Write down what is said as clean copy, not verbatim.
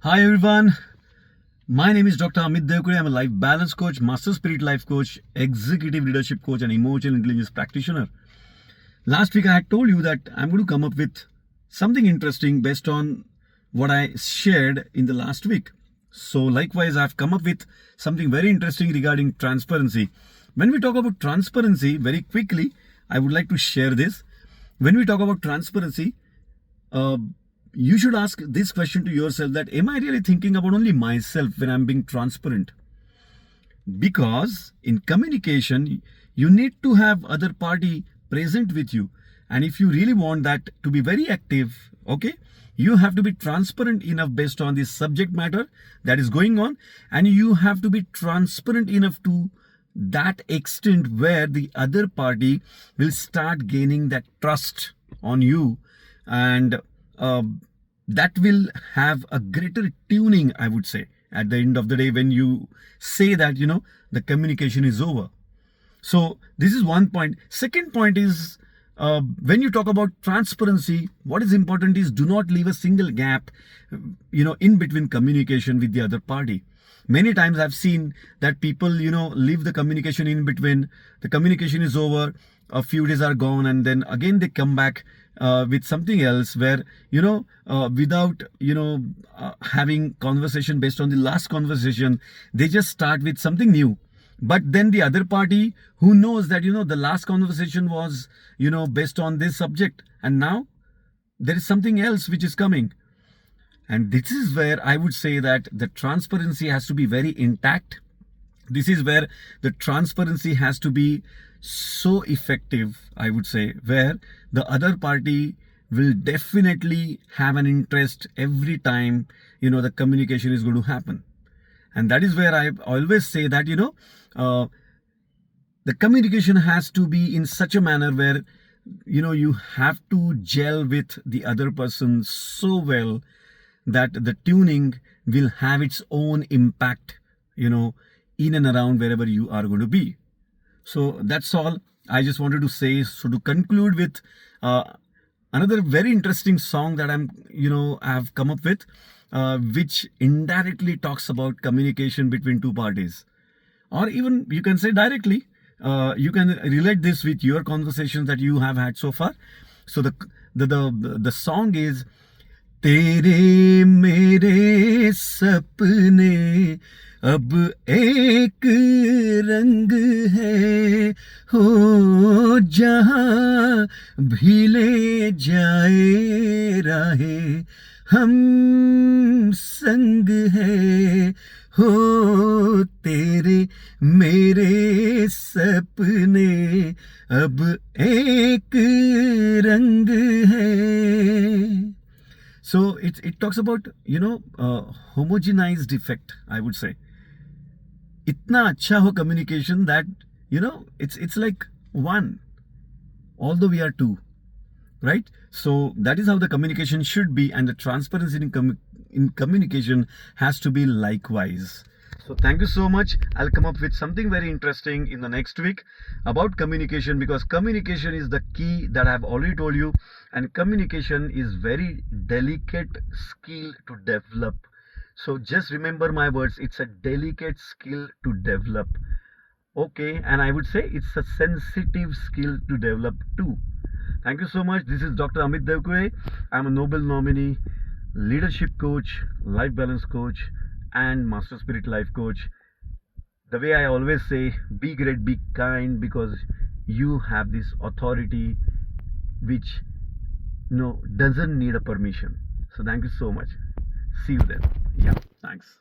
Hi everyone, my name is Dr. Amit Devkure. I'm a life balance coach, master spirit life coach, executive leadership coach, and emotional intelligence practitioner. Last week I had told you that I'm going to come up with something interesting based on what I shared in the last week. So likewise, I've come up with something very interesting regarding transparency. When we talk about transparency, very quickly, I would like to share this. When we talk about transparency, uh, you should ask this question to yourself: that am I really thinking about only myself when I'm being transparent? Because in communication, you need to have other party present with you, and if you really want that to be very active, okay, you have to be transparent enough based on the subject matter that is going on, and you have to be transparent enough to that extent where the other party will start gaining that trust on you, and uh, that will have a greater tuning, I would say, at the end of the day, when you say that the communication is over. So this is one point. Second point is, when you talk about transparency, what is important is do not leave a single gap in between communication with the other party. Many times I've seen that people leave the communication in between. The communication is over, a few days are gone, and then again they come back with something else, where without having conversation based on the last conversation, they just start with something new. But then the other party, who knows that the last conversation was based on this subject, and now there is something else which is coming. And this is where I would say that the transparency has to be very intact. This is where the transparency has to be so effective, I would say, where the other party will definitely have an interest every time the communication is going to happen. And that is where I always say that the communication has to be in such a manner where you have to gel with the other person so well that the tuning will have its own impact in and around wherever you are going to be. So that's all I just wanted to say. So to conclude with another very interesting song that I've come up with, which indirectly talks about communication between two parties, or even you can say directly. You can relate this with your conversations that you have had so far. So the song is तेरे मेरे सपने अब एक रंग है, हो जहाँ भी ले जाए राहे हम संग है, हो तेरे मेरे सपने अब एक रंग है. So it talks about homogenized effect, I would say. Itna acha ho communication that it's like one, although we are two, right? So that is how the communication should be, and the transparency in communication has to be likewise. So thank you so much. I'll come up with something very interesting in the next week about communication, because communication is the key that I've already told you, and communication is very delicate skill to develop. So just remember my words, it's a delicate skill to develop. Okay, and I would say it's a sensitive skill to develop too. Thank you so much. This is Dr. Amit Devkure. I'm a Nobel nominee, leadership coach, life balance coach, and master spirit life coach. The way I always say, be great, be kind, because you have this authority which doesn't need a permission. So thank you so much. See you then. Yeah, thanks.